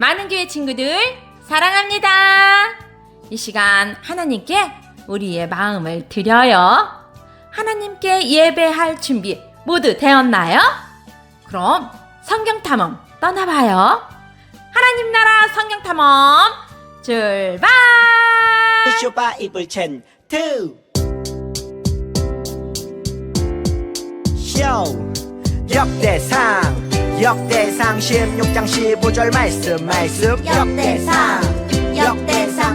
많은 교회 친구들 사랑합니다. 이 시간 하나님께 우리의 마음을 드려요. 하나님께 예배할 준비 모두 되었나요? 그럼 성경탐험 떠나봐요. 하나님 나라 성경탐험 출발! 쇼 바이블 챈 2 쇼 역대상 16장 15절 말씀 역대상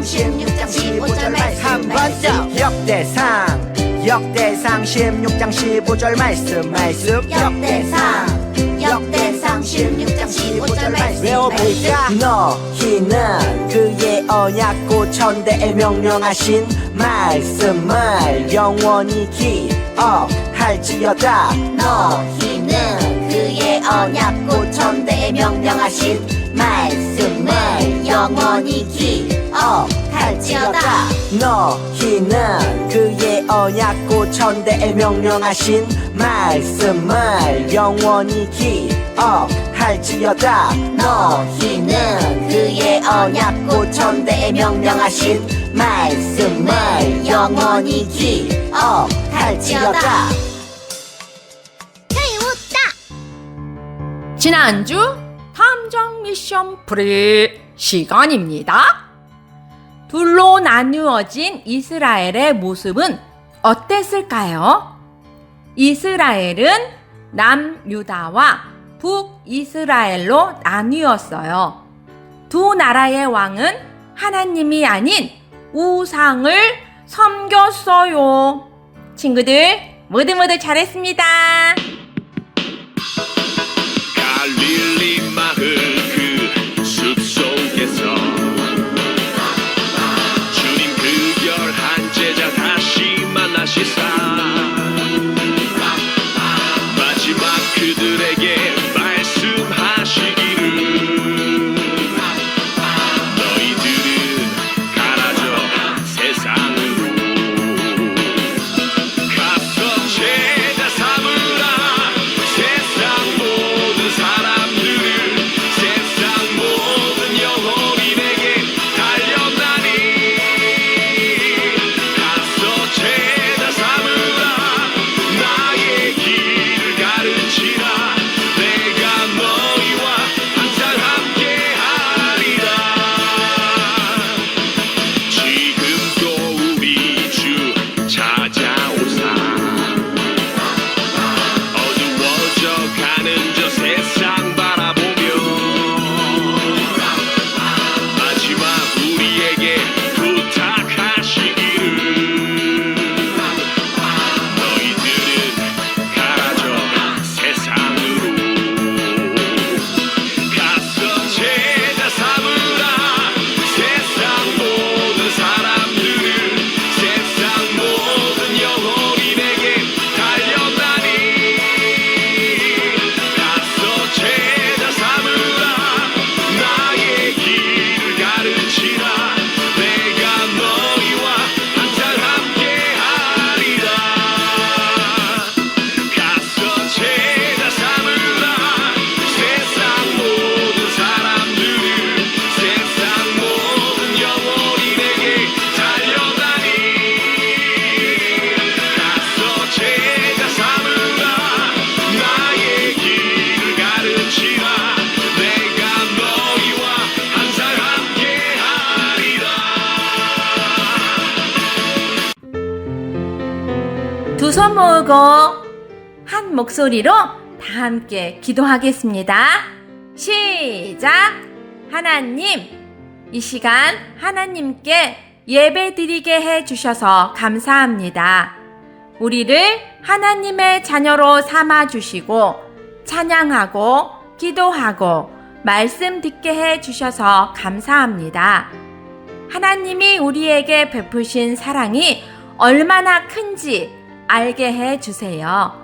16장 15절 말씀 한 번 더 역대상 16장 15절 말씀 역대상 16장 15절 말씀 외워볼까? 너희는 그의 언약 고천대에 명령하신 말씀을 영원히 기억할지어다. 너희는 그의 언약 고천대에 명령하신 말씀을 영원히 기억할지어다. 너희는 그의 언약 고천대에 명령하신 말씀을 영원히 기억할지어다. 너희는 그의 언약 고천대에 명령하신 말씀을 영원히 기억할지어다. 지난주 탐정 미션 프리 시간입니다. 둘로 나누어진 이스라엘의 모습은 어땠을까요? 이스라엘은 남유다와 북이스라엘로 나뉘었어요. 두 나라의 왕은 하나님이 아닌 우상을 섬겼어요. 친구들 모두 잘했습니다. 갈릴리 마을 그 숲속에서 주님 그 열한 제자 다시 만나시사 마지막 그들에게 말씀하시기를 너희들은 가라져 세상으로 가서 제자 삼으라. 세상 모든 사람들을 세상 모든 영혼인에게 달려나니 가서 제자 삼으라. 나의 길을 가르치라. 내가 너희와 항상 함께하리라. 지금도 우리 주 찾아오사 어두워져 가는 저 세상 바라보며 마지막 우리에게 부탁하시기를 너희들은 가라져 세상으로 가서 제자 삼으라. 세상 모든 사람들을 세상 모든 영혼인에게 달려나니 가서 제자 삼으라. 나의 길을 가르치라. 내가 너희와 항상 함께하리라. 가서 제자 삼으라. 세상 모든 사람들을 세상 모든 영혼인에게 달려나니 가서 제자 삼으라. 나의 길을 가르치라. 내가 너희와 항상 함께하리라. 두 손 모으고 한 목소리로 다 함께 기도하겠습니다. 시작! 하나님, 이 시간 하나님께 예배드리게 해주셔서 감사합니다. 우리를 하나님의 자녀로 삼아주시고 찬양하고 기도하고 말씀 듣게 해주셔서 감사합니다. 하나님이 우리에게 베푸신 사랑이 얼마나 큰지 알게 해주세요.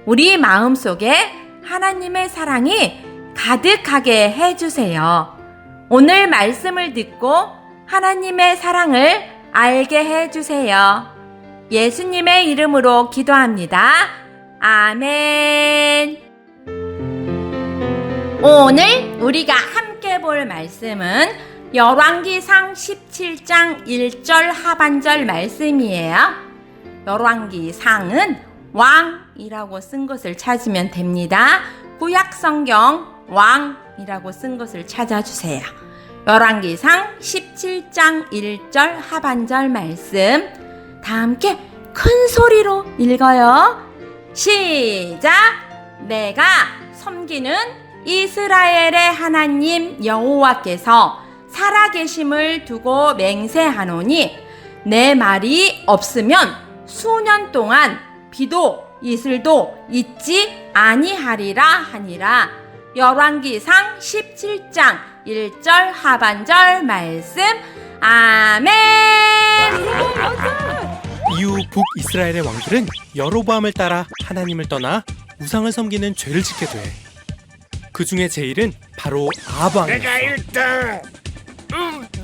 우리 마음속에 하나님의 사랑이 가득하게 해주세요. 오늘 말씀을 듣고 하나님의 사랑을 알게 해주세요. 예수님의 이름으로 기도합니다. 아멘. 오늘 우리가 함께 볼 말씀은 열왕기상 17장 1절 하반절 말씀이에요. 열왕기상은 왕이라고 쓴 것을 찾으면 됩니다. 구약성경 왕이라고 쓴 것을 찾아주세요. 열왕기상 17장 1절 하반절 말씀 다 함께 큰 소리로 읽어요. 시작! 내가 섬기는 이스라엘의 하나님 여호와께서 살아계심을 두고 맹세하노니 내 말이 없으면 수년 동안 비도 이슬도 있지 아니하리라 하니라. 열왕기상 17장 1절 하반절 말씀. 아멘. 이후 북이스라엘의 왕들은 여로보암을 따라 하나님을 떠나 우상을 섬기는 죄를 짓게 돼. 그 중에 제일은 바로 아합 왕이었어. 내가 1등.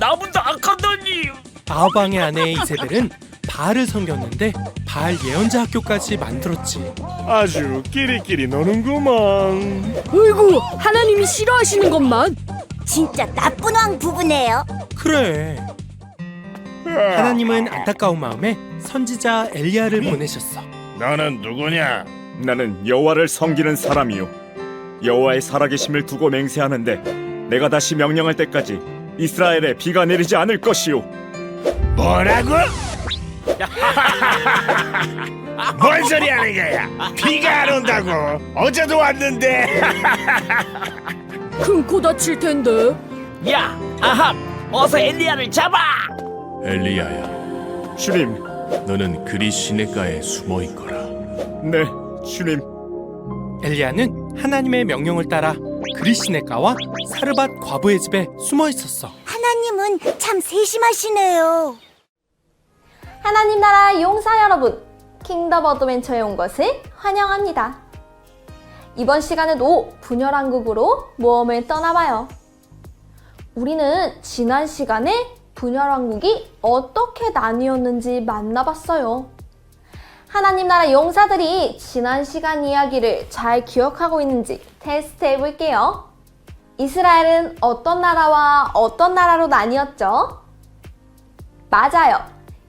나보다 악하더니. 아합 왕의 아내 이세벨은 바알을 섬겼는데 바알 예언자 학교까지 만들었지. 아주 끼리끼리 노는구만. 어이구, 하나님이 싫어하시는 것만. 진짜 나쁜 왕 부부네요. 그래. 하나님은 안타까운 마음에 선지자 엘리야를 보내셨어. 너는 누구냐? 나는 여호와를 섬기는 사람이요 여호와의 살아계심을 두고 맹세하는데 내가 다시 명령할 때까지 이스라엘에 비가 내리지 않을 것이요. 뭐라고? 뭔 소리 하는 거야? 비가 안 온다고? 어제도 왔는데. 큰 코 다칠 텐데. 야, 아합, 어서 엘리야를 잡아! 엘리야야, 주님, 너는 그리 시냇가에 숨어 있거라. 네, 주님. 엘리야는 하나님의 명령을 따라 그리시네가와 사르밧 과부의 집에 숨어 있었어. 하나님은 참 세심하시네요. 하나님 나라 용사 여러분, 킹덤 어드벤처에 온 것을 환영합니다. 이번 시간에도 분열왕국으로 모험을 떠나봐요. 우리는 지난 시간에 분열왕국이 어떻게 나뉘었는지 만나봤어요. 하나님 나라 용사들이 지난 시간 이야기를 잘 기억하고 있는지 테스트 해볼게요. 이스라엘은 어떤 나라와 어떤 나라로 나뉘었죠? 맞아요.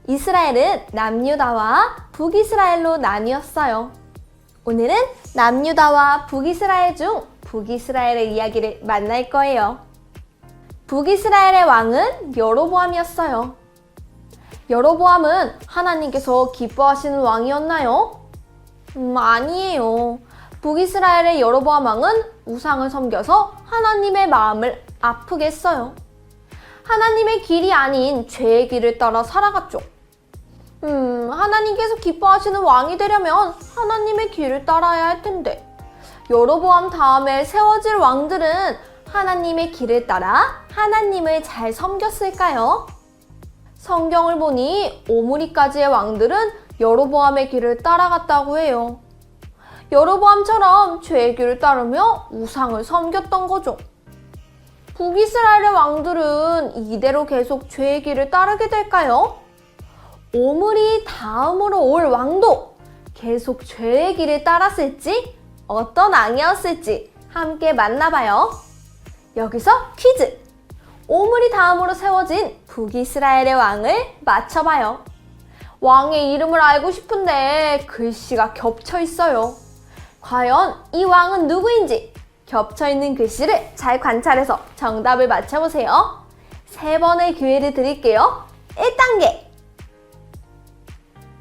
이스라엘은 남유다와 북이스라엘로 나뉘었어요. 오늘은 남유다와 북이스라엘 중 북이스라엘의 이야기를 만날 거예요. 북이스라엘의 왕은 여로보암이었어요. 여로보암은 하나님께서 기뻐하시는 왕이었나요? 아니에요. 북이스라엘의 여로보암 왕은 우상을 섬겨서 하나님의 마음을 아프게 했어요. 하나님의 길이 아닌 죄의 길을 따라 살아갔죠. 하나님께서 기뻐하시는 왕이 되려면 하나님의 길을 따라야 할 텐데 여로보암 다음에 세워질 왕들은 하나님의 길을 따라 하나님을 잘 섬겼을까요? 성경을 보니 오므리까지의 왕들은 여로보암의 길을 따라갔다고 해요. 여로보암처럼 죄의 길을 따르며 우상을 섬겼던 거죠. 북이스라엘의 왕들은 이대로 계속 죄의 길을 따르게 될까요? 오므리 다음으로 올 왕도 계속 죄의 길을 따랐을지 어떤 왕이었을지 함께 만나봐요. 여기서 퀴즈! 오므리 다음으로 세워진 북이스라엘의 왕을 맞춰봐요. 왕의 이름을 알고 싶은데 글씨가 겹쳐 있어요. 과연 이 왕은 누구인지 겹쳐있는 글씨를 잘 관찰해서 정답을 맞춰보세요. 3번의 기회를 드릴게요. 1단계,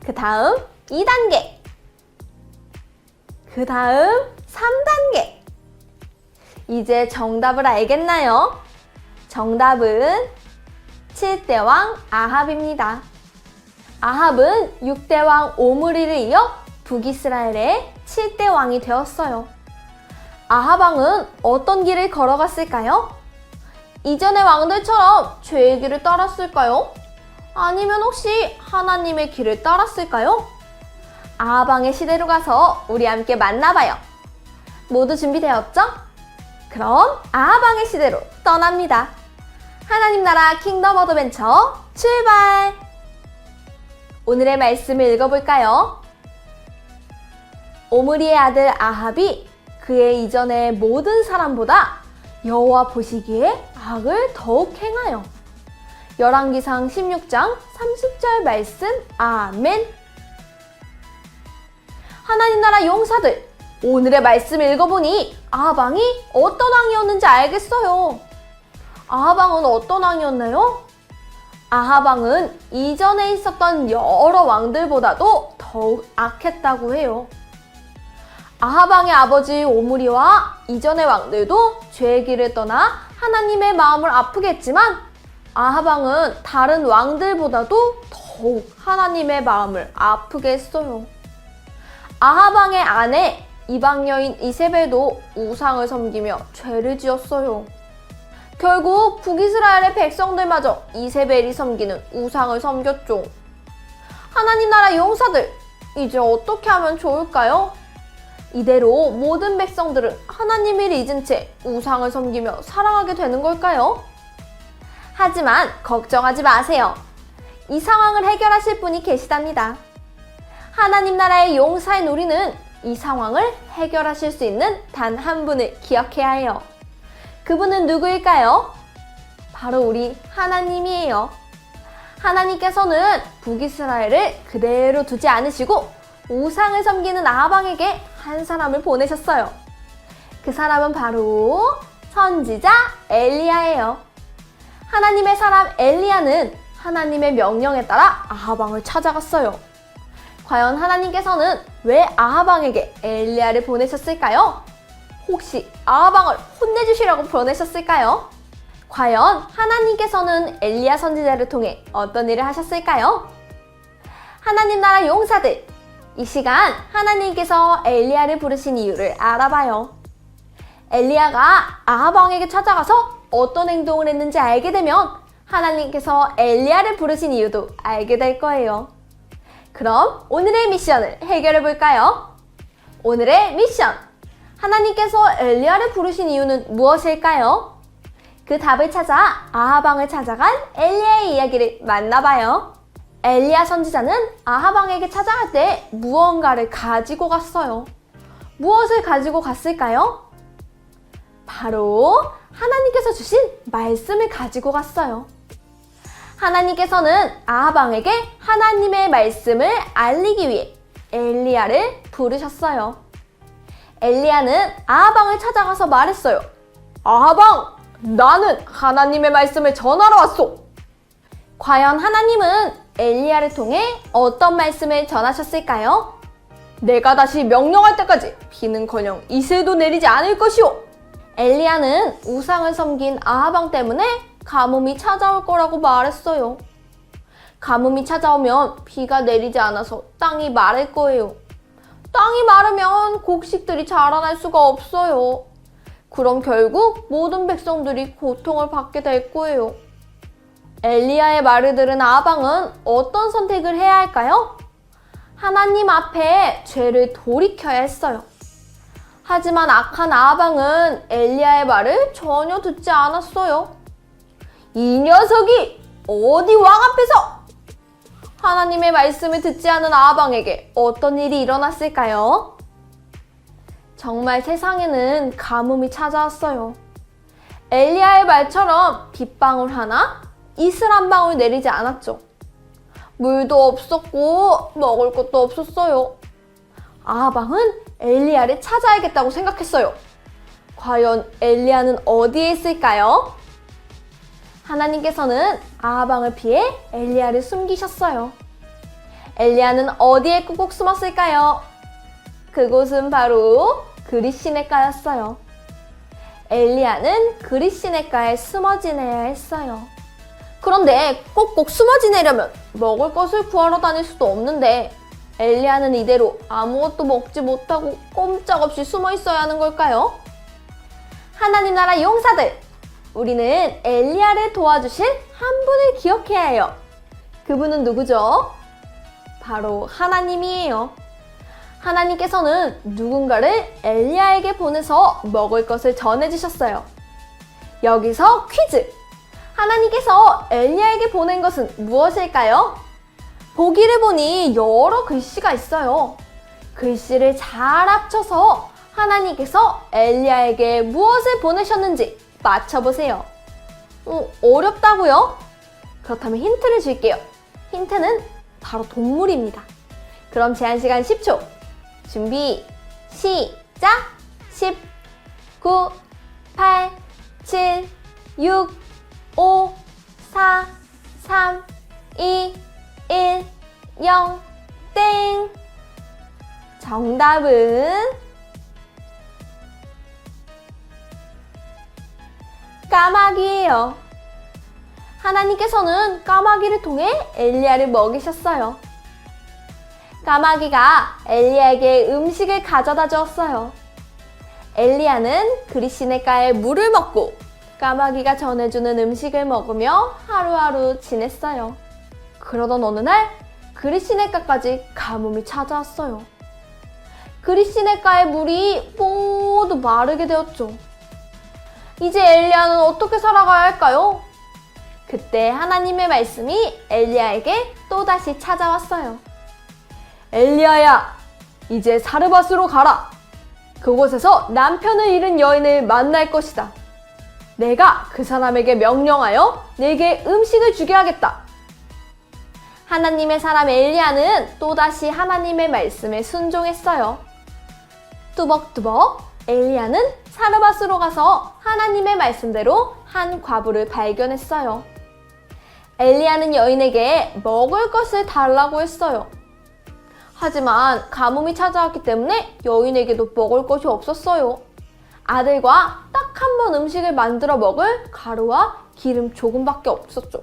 그 다음 2단계, 그 다음 3단계. 이제 정답을 알겠나요? 정답은 7대 왕 아합입니다. 아합은 6대 왕 오므리를 이어 북이스라엘의 7대 왕이 되었어요. 아합 왕은 어떤 길을 걸어갔을까요? 이전의 왕들처럼 죄의 길을 따랐을까요? 아니면 혹시 하나님의 길을 따랐을까요? 아합 왕의 시대로 가서 우리 함께 만나봐요. 모두 준비되었죠? 그럼 아합 왕의 시대로 떠납니다. 하나님 나라 킹덤 어드벤처 출발! 오늘의 말씀을 읽어볼까요? 오므리의 아들 아합이 그의 이전의 모든 사람보다 여호와 보시기에 악을 더욱 행하여. 열왕기상 16장 30절 말씀. 아멘. 하나님 나라 용사들, 오늘의 말씀을 읽어보니 아방이 어떤 왕이었는지 알겠어요. 아방은 어떤 왕이었나요? 아방은 이전에 있었던 여러 왕들보다도 더욱 악했다고 해요. 아방의 아버지 오므리와 이전의 왕들도 죄의 길을 떠나 하나님의 마음을 아프게 했지만 아방은 다른 왕들보다도 더욱 하나님의 마음을 아프게 했어요. 아방의 아내 이방 여인 이세벨도 우상을 섬기며 죄를 지었어요. 결국 북이스라엘의 백성들마저 이세벨이 섬기는 우상을 섬겼죠. 하나님 나라 용사들, 이제 어떻게 하면 좋을까요? 이대로 모든 백성들은 하나님을 잊은 채 우상을 섬기며 살아가게 되는 걸까요? 하지만 걱정하지 마세요. 이 상황을 해결하실 분이 계시답니다. 하나님 나라의 용사인 우리는 이 상황을 해결하실 수 있는 단 한 분을 기억해야 해요. 그분은 누구일까요? 바로 우리 하나님이에요. 하나님께서는 북이스라엘을 그대로 두지 않으시고 우상을 섬기는 아방에게 한 사람을 보내셨어요. 그 사람은 바로 선지자 엘리야예요. 하나님의 사람 엘리야는 하나님의 명령에 따라 아방을 찾아갔어요. 과연 하나님께서는 왜 아방에게 엘리야를 보내셨을까요? 혹시 아방을 혼내주시라고 보내셨을까요? 과연 하나님께서는 엘리야 선지자를 통해 어떤 일을 하셨을까요? 하나님 나라 용사들, 이 시간 하나님께서 엘리야를 부르신 이유를 알아봐요. 엘리야가 아방에게 찾아가서 어떤 행동을 했는지 알게 되면 하나님께서 엘리야를 부르신 이유도 알게 될 거예요. 그럼 오늘의 미션을 해결해 볼까요? 오늘의 미션! 하나님께서 엘리야를 부르신 이유는 무엇일까요? 그 답을 찾아 아하방을 찾아간 엘리야의 이야기를 만나봐요. 엘리야 선지자는 아하방에게 찾아갈 때 무언가를 가지고 갔어요. 무엇을 가지고 갔을까요? 바로 하나님께서 주신 말씀을 가지고 갔어요. 하나님께서는 아하방에게 하나님의 말씀을 알리기 위해 엘리야를 부르셨어요. 엘리야는 아하방을 찾아가서 말했어요. 아하방, 나는 하나님의 말씀을 전하러 왔소. 과연 하나님은 엘리야를 통해 어떤 말씀을 전하셨을까요? 내가 다시 명령할 때까지 비는커녕 이슬도 내리지 않을 것이오. 엘리야는 우상을 섬긴 아하방 때문에 가뭄이 찾아올 거라고 말했어요. 가뭄이 찾아오면 비가 내리지 않아서 땅이 마를 거예요. 땅이 마르면 곡식들이 자라날 수가 없어요. 그럼 결국 모든 백성들이 고통을 받게 될 거예요. 엘리야의 말을 들은 아방은 어떤 선택을 해야 할까요? 하나님 앞에 죄를 돌이켜야 했어요. 하지만 악한 아방은 엘리야의 말을 전혀 듣지 않았어요. 이 녀석이 어디 왕 앞에서! 하나님의 말씀을 듣지 않은 아방에게 어떤 일이 일어났을까요? 정말 세상에는 가뭄이 찾아왔어요. 엘리야의 말처럼 빗방울 하나, 이슬 한 방울 내리지 않았죠. 물도 없었고 먹을 것도 없었어요. 아방은 엘리야를 찾아야겠다고 생각했어요. 과연 엘리야는 어디에 있을까요? 하나님께서는 아방을 피해 엘리야를 숨기셨어요. 엘리야는 어디에 꾹꾹 숨었을까요? 그곳은 바로 그릿시냇가였어요. 엘리야는 그릿시냇가에 숨어 지내야 했어요. 그런데 꼭꼭 숨어 지내려면 먹을 것을 구하러 다닐 수도 없는데 엘리야는 이대로 아무것도 먹지 못하고 꼼짝없이 숨어 있어야 하는 걸까요? 하나님 나라 용사들! 우리는 엘리야를 도와주실 한 분을 기억해야 해요. 그분은 누구죠? 바로 하나님이에요. 하나님께서는 누군가를 엘리야에게 보내서 먹을 것을 전해주셨어요. 여기서 퀴즈! 하나님께서 엘리야에게 보낸 것은 무엇일까요? 보기를 보니 여러 글씨가 있어요. 글씨를 잘 합쳐서 하나님께서 엘리야에게 무엇을 보내셨는지 맞춰보세요. 어렵다고요? 그렇다면 힌트를 줄게요. 힌트는 바로 동물입니다. 그럼 제한시간 10초. 준비, 시작! 10, 9, 8, 7, 6, 5, 4, 3, 2, 1, 0, 땡! 정답은 까마귀예요. 하나님께서는 까마귀를 통해 엘리야를 먹이셨어요. 까마귀가 엘리야에게 음식을 가져다 주었어요. 엘리야는 그리 시냇가에 물을 먹고 까마귀가 전해주는 음식을 먹으며 하루하루 지냈어요. 그러던 어느 날 그리 시냇가까지 가뭄이 찾아왔어요. 그리 시냇가의 물이 모두 마르게 되었죠. 이제 엘리야는 어떻게 살아가야 할까요? 그때 하나님의 말씀이 엘리야에게 또다시 찾아왔어요. 엘리야야, 이제 사르밧으로 가라. 그곳에서 남편을 잃은 여인을 만날 것이다. 내가 그 사람에게 명령하여 내게 음식을 주게 하겠다. 하나님의 사람 엘리야는 또다시 하나님의 말씀에 순종했어요. 뚜벅뚜벅 엘리야는 사르밧으로 가서 하나님의 말씀대로 한 과부를 발견했어요. 엘리야는 여인에게 먹을 것을 달라고 했어요. 하지만 가뭄이 찾아왔기 때문에 여인에게도 먹을 것이 없었어요. 아들과 딱 한 번 음식을 만들어 먹을 가루와 기름 조금밖에 없었죠.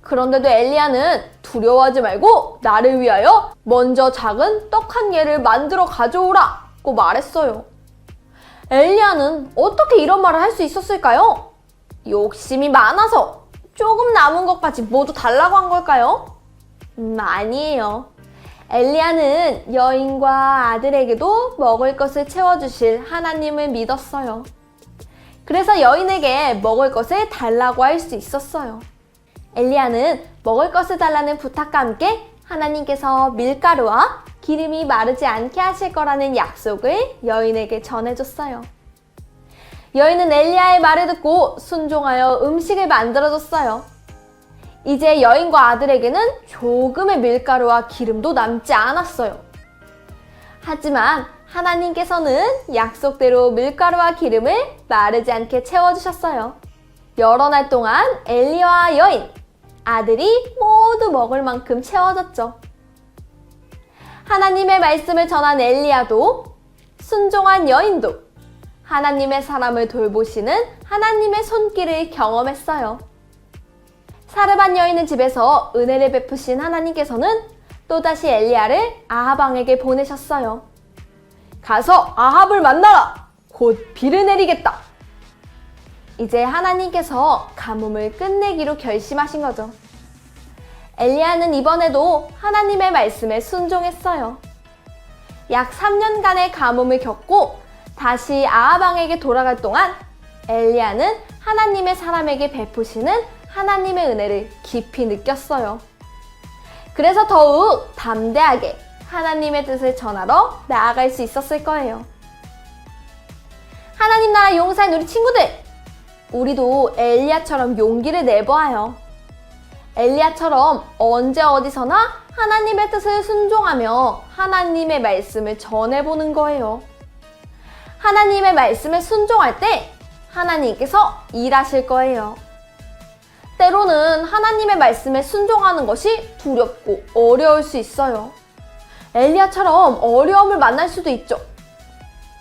그런데도 엘리야는 두려워하지 말고 나를 위하여 먼저 작은 떡 한 개를 만들어 가져오라고 말했어요. 엘리야는 어떻게 이런 말을 할 수 있었을까요? 욕심이 많아서 조금 남은 것까지 모두 달라고 한 걸까요? 아니에요. 엘리야는 여인과 아들에게도 먹을 것을 채워주실 하나님을 믿었어요. 그래서 여인에게 먹을 것을 달라고 할 수 있었어요. 엘리야는 먹을 것을 달라는 부탁과 함께 하나님께서 밀가루와 기름이 마르지 않게 하실 거라는 약속을 여인에게 전해줬어요. 여인은 엘리야의 말을 듣고 순종하여 음식을 만들어줬어요. 이제 여인과 아들에게는 조금의 밀가루와 기름도 남지 않았어요. 하지만 하나님께서는 약속대로 밀가루와 기름을 마르지 않게 채워주셨어요. 여러 날 동안 엘리야와 여인, 아들이 모두 먹을 만큼 채워졌죠. 하나님의 말씀을 전한 엘리야도, 순종한 여인도 하나님의 사람을 돌보시는 하나님의 손길을 경험했어요. 사르밧 여인의 집에서 은혜를 베푸신 하나님께서는 또다시 엘리야를 아합 왕에게 보내셨어요. 가서 아합을 만나라! 곧 비를 내리겠다! 이제 하나님께서 가뭄을 끝내기로 결심하신 거죠. 엘리야는 이번에도 하나님의 말씀에 순종했어요. 약 3년간의 가뭄을 겪고 다시 아합 왕에게 돌아갈 동안 엘리야는 하나님의 사람에게 베푸시는 하나님의 은혜를 깊이 느꼈어요. 그래서 더욱 담대하게 하나님의 뜻을 전하러 나아갈 수 있었을 거예요. 하나님 나라 용사인 우리 친구들! 우리도 엘리야처럼 용기를 내보아요. 엘리야처럼 언제 어디서나 하나님의 뜻을 순종하며 하나님의 말씀을 전해보는 거예요. 하나님의 말씀에 순종할 때 하나님께서 일하실 거예요. 때로는 하나님의 말씀에 순종하는 것이 두렵고 어려울 수 있어요. 엘리야처럼 어려움을 만날 수도 있죠.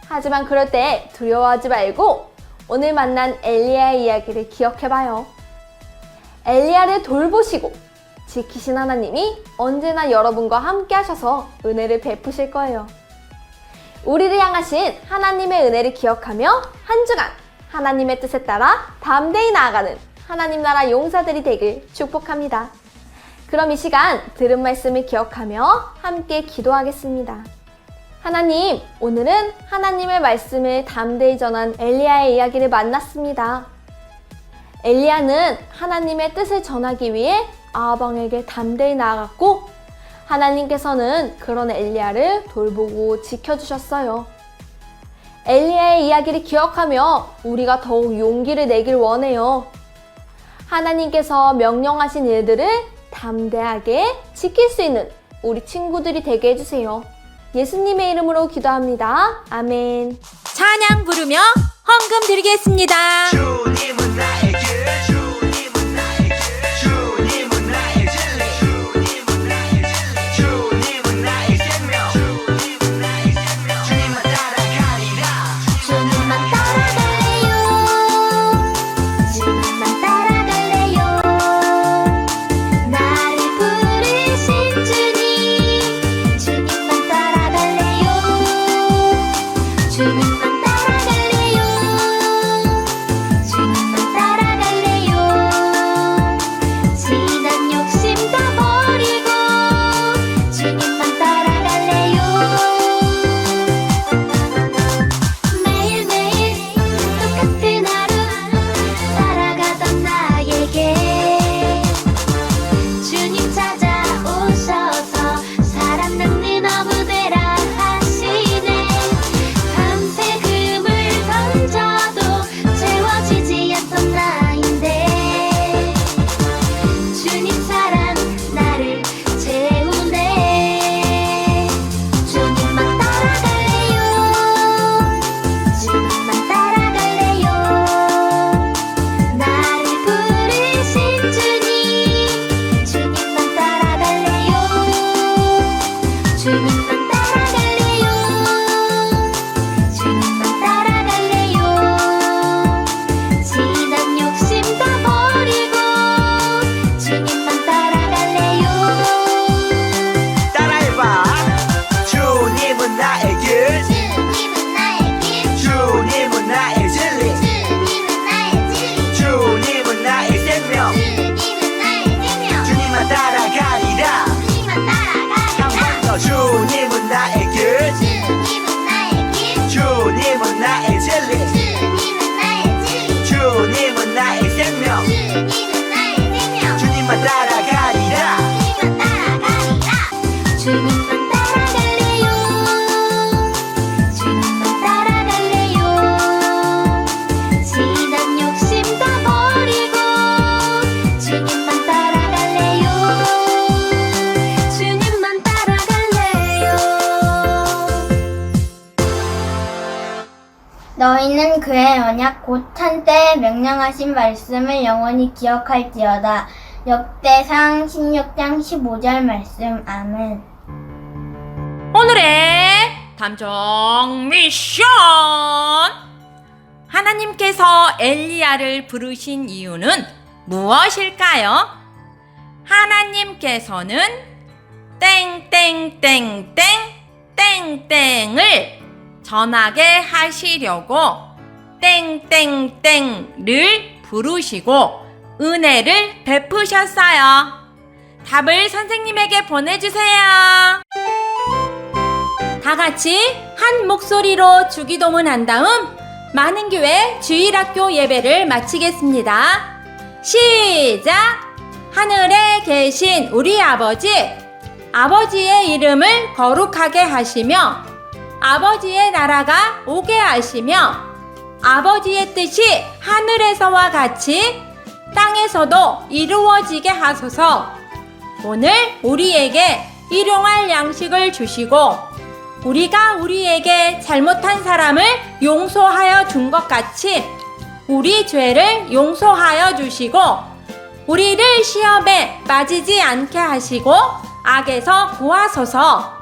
하지만 그럴 때 두려워하지 말고 오늘 만난 엘리야의 이야기를 기억해봐요. 엘리야를 돌보시고 지키신 하나님이 언제나 여러분과 함께 하셔서 은혜를 베푸실 거예요. 우리를 향하신 하나님의 은혜를 기억하며 한 주간 하나님의 뜻에 따라 담대히 나아가는 하나님 나라 용사들이 되길 축복합니다. 그럼 이 시간 들은 말씀을 기억하며 함께 기도하겠습니다. 하나님, 오늘은 하나님의 말씀을 담대히 전한 엘리야의 이야기를 만났습니다. 엘리야는 하나님의 뜻을 전하기 위해 아합 왕에게 담대히 나아갔고 하나님께서는 그런 엘리야를 돌보고 지켜주셨어요. 엘리야의 이야기를 기억하며 우리가 더욱 용기를 내길 원해요. 하나님께서 명령하신 일들을 담대하게 지킬 수 있는 우리 친구들이 되게 해주세요. 예수님의 이름으로 기도합니다. 아멘. 찬양 부르며 헌금 드리겠습니다. 주님은 나의 길, 주님은 나의 길, 주님은 나의 진리, 주님은 나의 진리, 주님은 나의 생명, 주님은 나의 생명, 주님만 따라가리라. 주님만 따라갈래요. 주님만 따라갈래요. 나를 부르신 주님, 주님만 따라갈래요. 주님만 따라갈래요. 주님만 따라갈래요. 지난 욕심 다 버리고 주님만 따라갈래요. 매일매일 똑같은 하루 살아가던 나에게 주님 찾아오셔서 사랑 낳는 어부되라 하시네. 밤새 금을 던져도 채워지지 않던 나인데 주님 사랑 나를 채우네. 주님만 따라갈래요. 주님만 따라갈래요. 나를 부르신 주님, 주님만 따라갈래요. 주님만 따라갈래요. 주님만 따라갈래요. 지난 욕심 다 버리고 주님만 따라갈래요. 따라해봐. 주님은 나의 길, 주님은 나의 길, 주님은 나의 진리, 주님은 나의 진리, 주님은 나의 생명, 주님은 나의 생명, 주님만 따라가리라. 주님만 따라가리라. 한 번 더. 주님은 나의 길, 주님은 나의 길, 주님은 나의 진리, 주님은 나의 진리, 주님은 나의 생명, 주님은 나의 생명, 주님만 따라가리라. 주님만 따라가리라. 주님만 따라갈래요. 주님만 따라갈래요. 지난 욕심 다 버리고 주님만 따라갈래요. 주님만 따라갈래요. 너희는 그의 언약 곧 한때 명령하신 말씀을 영원히 기억할지어다. 역대상 16장 15절 말씀. 아멘. 오늘의 탐정 미션! 하나님께서 엘리야를 부르신 이유는 무엇일까요? 하나님께서는 땡땡땡땡 땡땡을 전하게 하시려고 땡땡땡를 부르시고 은혜를 베푸셨어요. 답을 선생님에게 보내주세요. 다 같이 한 목소리로 주기도문 한 다음 만흥교회 주일학교 예배를 마치겠습니다. 시작! 하늘에 계신 우리 아버지, 아버지의 이름을 거룩하게 하시며 아버지의 나라가 오게 하시며 아버지의 뜻이 하늘에서와 같이 땅에서도 이루어지게 하소서. 오늘 우리에게 일용할 양식을 주시고 우리가 우리에게 잘못한 사람을 용서하여 준 것 같이 우리 죄를 용서하여 주시고 우리를 시험에 빠지지 않게 하시고 악에서 구하소서.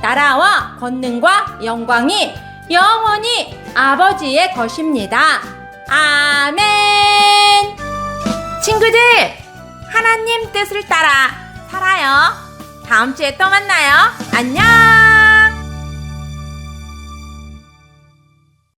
나라와 권능과 영광이 영원히 아버지의 것입니다. 아멘. 친구들, 하나님 뜻을 따라 살아요. 다음 주에 또 만나요. 안녕.